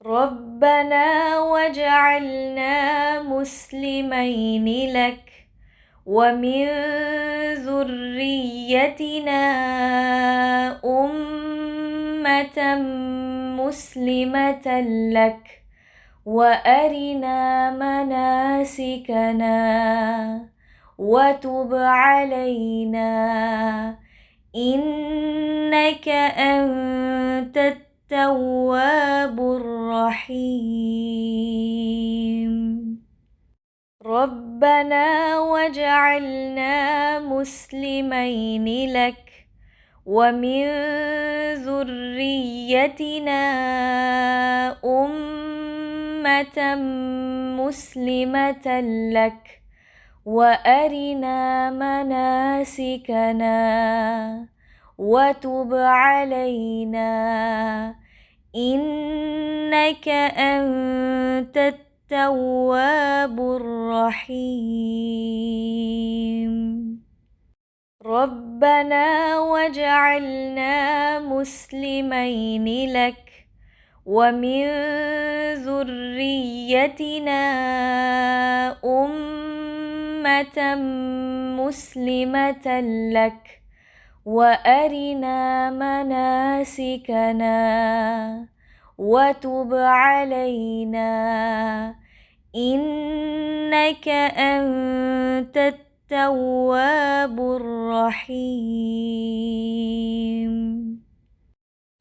ربنا واجعلنا مسلمين لك ومن ذريتنا أمة مسلمة لك وأرنا مناسكنا وتب علينا إنك أنت التواب الرحيم. ربنا واجعلنا مسلمين لك ومن ذريتنا أمة مسلمة لك وأرنا مناسكنا وتب علينا إنك أنت التواب الرحيم. ربنا واجعلنا مسلمين لك ومن ذريتنا أمة مسلمة لك وأرنا مناسكنا وتب علينا إنك أنت التواب الرحيم.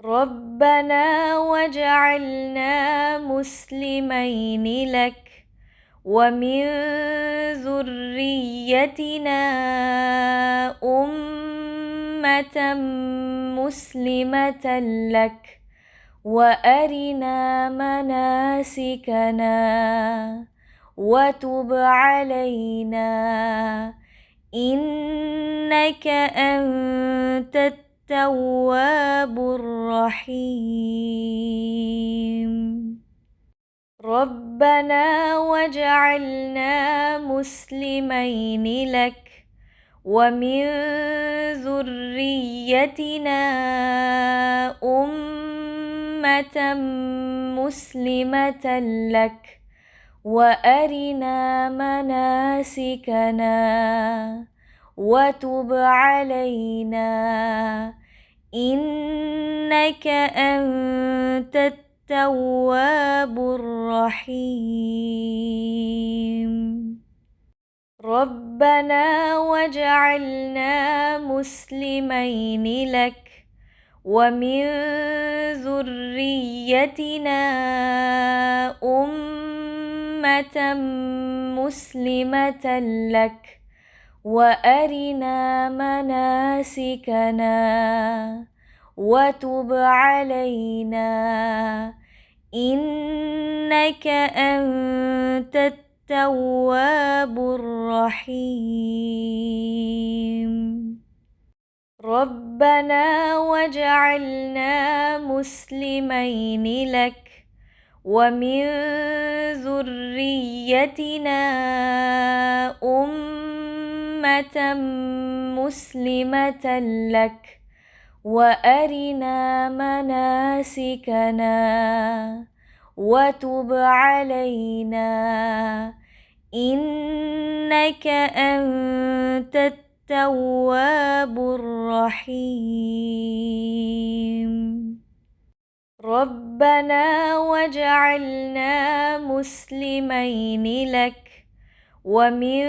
ربنا واجعلنا مسلمين لك ومن ذريتنا أمة مسلمة لك وأرنا مناسكنا وتب علينا إنك أنت التواب الرحيم. ربنا واجعلنا مسلمين لك ومن ذريتنا أمة مسلمة لك وأرنا مناسكنا وتب علينا إنك أنت التواب الرحيم. ربنا واجعلنا مسلمين لك ومن ذريتنا أمة مسلمة لك وأرنا مناسكنا وتب علينا إنك أنت التواب الرحيم. ربنا واجعلنا مسلمين لك ومن ذريتنا أمة مسلمة لك وأرنا مناسكنا وتب علينا إنك أنت التواب الرحيم. ربنا واجعلنا مسلمين لك ومن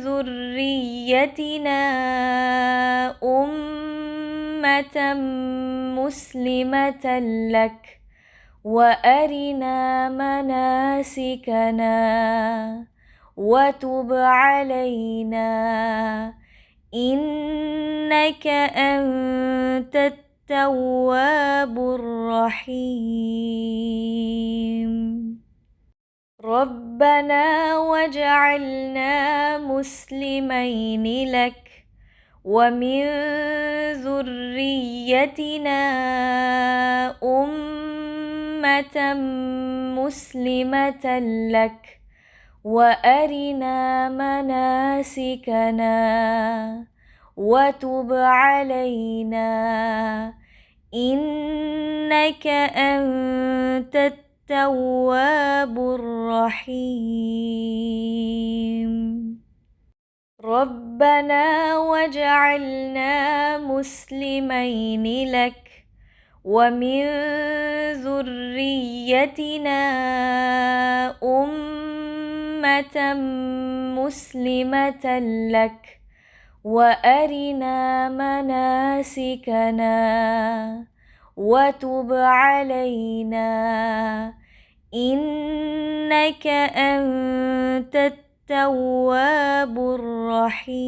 ذريتنا أمة مسلمة لك وأرنا مناسكنا وتب علينا إنك أنت التواب الرحيم. ربنا واجعلنا مسلمين لك ومن ذريتنا أمة مسلمة لك وأرنا مناسكنا وتب علينا إنك أنت التواب الرحيم. ربنا واجعلنا مسلمين لك ومن ذريتنا أمة مسلمة لك وأرنا مناسكنا وتب علينا إنك أنت التواب الرحيم.